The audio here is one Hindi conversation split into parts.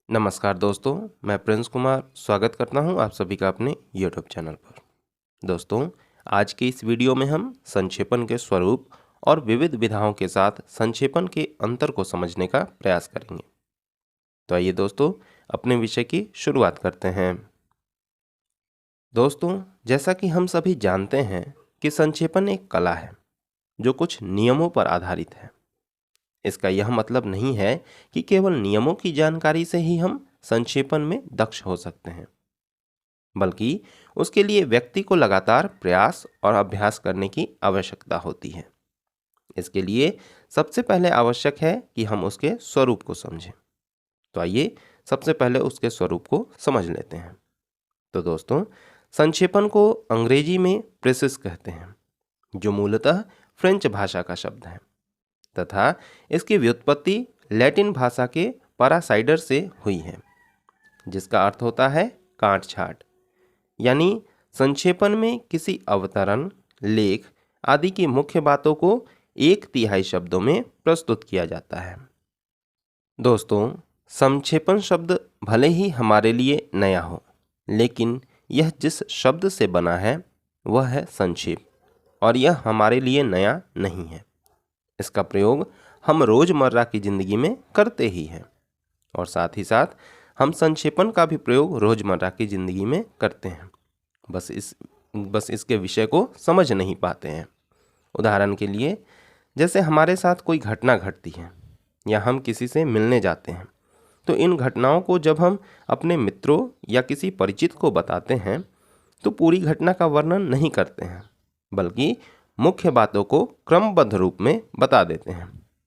नमस्कार दोस्तों, मैं प्रिंस कुमार स्वागत करता हूं आप सभी का अपने यूट्यूब चैनल पर। दोस्तों, आज के इस वीडियो में हम संक्षेपण के स्वरूप और विविध विधाओं के साथ संक्षेपण के अंतर को समझने का प्रयास करेंगे। तो आइए दोस्तों, अपने विषय की शुरुआत करते हैं। दोस्तों, जैसा कि हम सभी जानते हैं कि संक्षेपण एक कला है जो कुछ नियमों पर आधारित है। इसका यह मतलब नहीं है कि केवल नियमों की जानकारी से ही हम संक्षेपण में दक्ष हो सकते हैं, बल्कि उसके लिए व्यक्ति को लगातार प्रयास और अभ्यास करने की आवश्यकता होती है। इसके लिए सबसे पहले आवश्यक है कि हम उसके स्वरूप को समझें। तो आइए सबसे पहले उसके स्वरूप को समझ लेते हैं। तो दोस्तों, संक्षेपण को अंग्रेजी में प्रेसिस कहते हैं, जो मूलतः फ्रेंच भाषा का शब्द है तथा इसकी व्युत्पत्ति लैटिन भाषा के पैरासाइडर से हुई है, जिसका अर्थ होता है काट छाट। यानी संक्षेपण में किसी अवतरण, लेख आदि की मुख्य बातों को 1/3 शब्दों में प्रस्तुत किया जाता है। दोस्तों, संक्षेपण शब्द भले ही हमारे लिए नया हो, लेकिन यह जिस शब्द से बना है वह है संक्षेप, और यह हमारे लिए नया नहीं है। इसका प्रयोग हम रोजमर्रा की जिंदगी में करते ही हैं, और साथ ही साथ हम संक्षेपण का भी प्रयोग रोजमर्रा की जिंदगी में करते हैं, बस इसके विषय को समझ नहीं पाते हैं। उदाहरण के लिए, जैसे हमारे साथ कोई घटना घटती है या हम किसी से मिलने जाते हैं, तो इन घटनाओं को जब हम अपने मित्रों या किसी परिचित को बताते हैं तो पूरी घटना का वर्णन नहीं करते हैं, बल्कि मुख्य बातों को क्रमबद्ध रूप में बता देते हैं।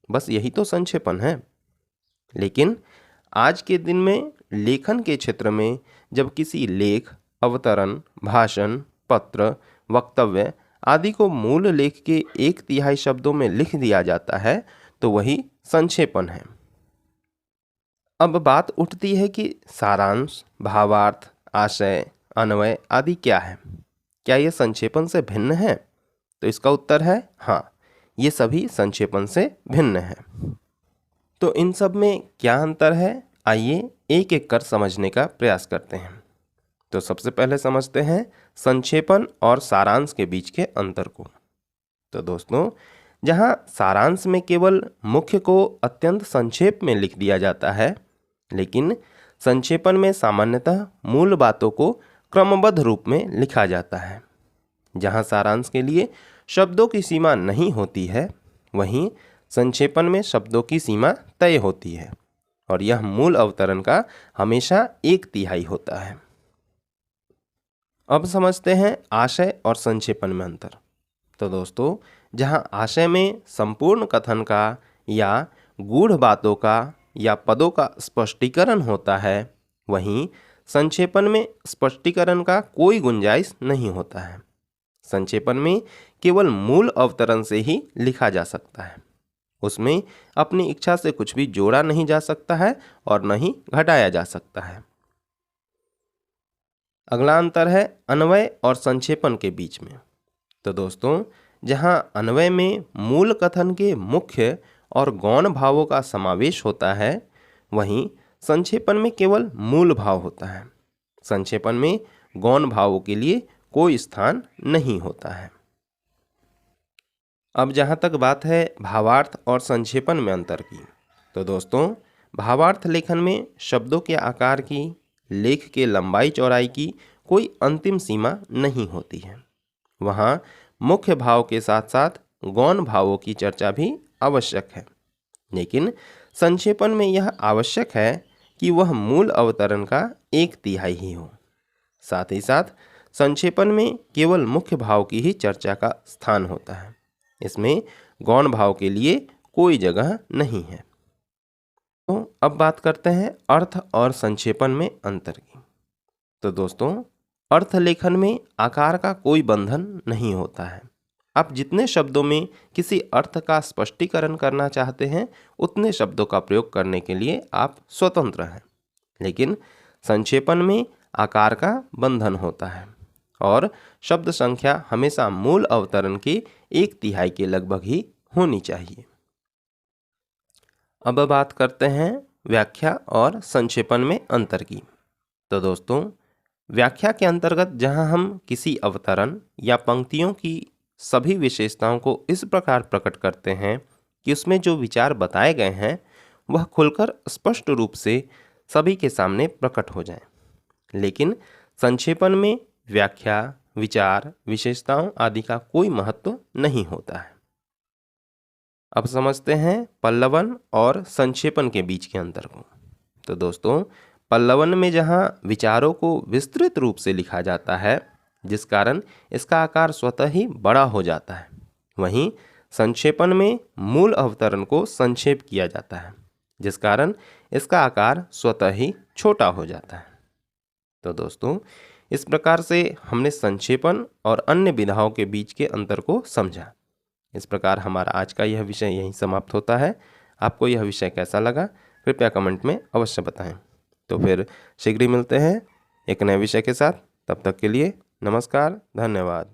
बस यही तो संक्षेपण है। लेकिन आज के दिन में लेखन के क्षेत्र में जब किसी लेख, अवतरण, भाषण, पत्र, वक्तव्य आदि को मूल लेख के 1/3 शब्दों में लिख दिया जाता है, तो वही संक्षेपण है। अब बात उठती है कि सारांश, भावार्थ, आशय, अन्वय आदि क्या है? क्या ये संक्षेपण से भिन्न है? तो इसका उत्तर है हाँ, ये सभी संक्षेपण से भिन्न है। तो इन सब में क्या अंतर है, आइए एक एक कर समझने का प्रयास करते हैं। तो सबसे पहले समझते हैं संक्षेपण और सारांश के बीच के अंतर को। तो दोस्तों, जहाँ सारांश में केवल मुख्य को अत्यंत संक्षेप में लिख दिया जाता है, लेकिन संक्षेपण में सामान्यतः मूल बातों को क्रमबद्ध रूप में लिखा जाता है। जहाँ सारांश के लिए शब्दों की सीमा नहीं होती है, वहीं संक्षेपण में शब्दों की सीमा तय होती है, और यह मूल अवतरण का हमेशा 1/3 होता है। अब समझते हैं आशय और संक्षेपण में अंतर। तो दोस्तों, जहाँ आशय में संपूर्ण कथन का या गूढ़ बातों का या पदों का स्पष्टीकरण होता है, वहीं संक्षेपण में स्पष्टीकरण का कोई गुंजाइश नहीं होता है। संक्षेपण में केवल मूल अवतरण से ही लिखा जा सकता है। उसमें अपनी इच्छा से कुछ भी जोड़ा नहीं जा सकता है और न ही घटाया जा सकता है। अगला अंतर है अन्वय और संक्षेपण के बीच में। तो दोस्तों, जहां अन्वय में मूल कथन के मुख्य और गौण भावों का समावेश होता है, वहीं संक्षेपण में केवल मूल भाव होता है। संक्षेपण में गौण भावों के लिए कोई स्थान नहीं होता है। अब जहाँ तक बात है भावार्थ और संक्षेपण में अंतर की, तो दोस्तों, भावार्थ लेखन में शब्दों के आकार की, लेख के लंबाई चौड़ाई की कोई अंतिम सीमा नहीं होती है। वहाँ मुख्य भाव के साथ साथ गौण भावों की चर्चा भी आवश्यक है, लेकिन संक्षेपण में यह आवश्यक है कि वह मूल अवतरण का 1/3 ही हो। साथ ही साथ संक्षेपण में केवल मुख्य भाव की ही चर्चा का स्थान होता है। इसमें गौण भाव के लिए कोई जगह नहीं है। तो अब बात करते हैं अर्थ और संक्षेपण में अंतर की। तो दोस्तों, अर्थ लेखन में आकार का कोई बंधन नहीं होता है। आप जितने शब्दों में किसी अर्थ का स्पष्टीकरण करना चाहते हैं, उतने शब्दों का प्रयोग करने के लिए आप स्वतंत्र हैं। लेकिन संक्षेपण में आकार का बंधन होता है और शब्द संख्या हमेशा मूल अवतरण के 1/3 के लगभग ही होनी चाहिए। अब बात करते हैं व्याख्या और संक्षेपण में अंतर की। तो दोस्तों, व्याख्या के अंतर्गत जहां हम किसी अवतरण या पंक्तियों की सभी विशेषताओं को इस प्रकार प्रकट करते हैं कि उसमें जो विचार बताए गए हैं वह खुलकर स्पष्ट रूप से सभी के सामने प्रकट हो जाए। लेकिन संक्षेपण में व्याख्या, विचार, विशेषताओं आदि का कोई महत्व नहीं होता है। अब समझते हैं पल्लवन और संक्षेपण के बीच के अंतर को। तो दोस्तों, पल्लवन में जहाँ विचारों को विस्तृत रूप से लिखा जाता है, जिस कारण इसका आकार स्वतः ही बड़ा हो जाता है, वहीं संक्षेपण में मूल अवतरण को संक्षेप किया जाता है, जिस कारण इसका आकार स्वतः ही छोटा हो जाता है। तो दोस्तों, इस प्रकार से हमने संक्षेपण और अन्य विधाओं के बीच के अंतर को समझा। इस प्रकार हमारा आज का यह विषय यहीं समाप्त होता है। आपको यह विषय कैसा लगा कृपया कमेंट में अवश्य बताएं। तो फिर शीघ्र ही मिलते हैं एक नए विषय के साथ। तब तक के लिए नमस्कार, धन्यवाद।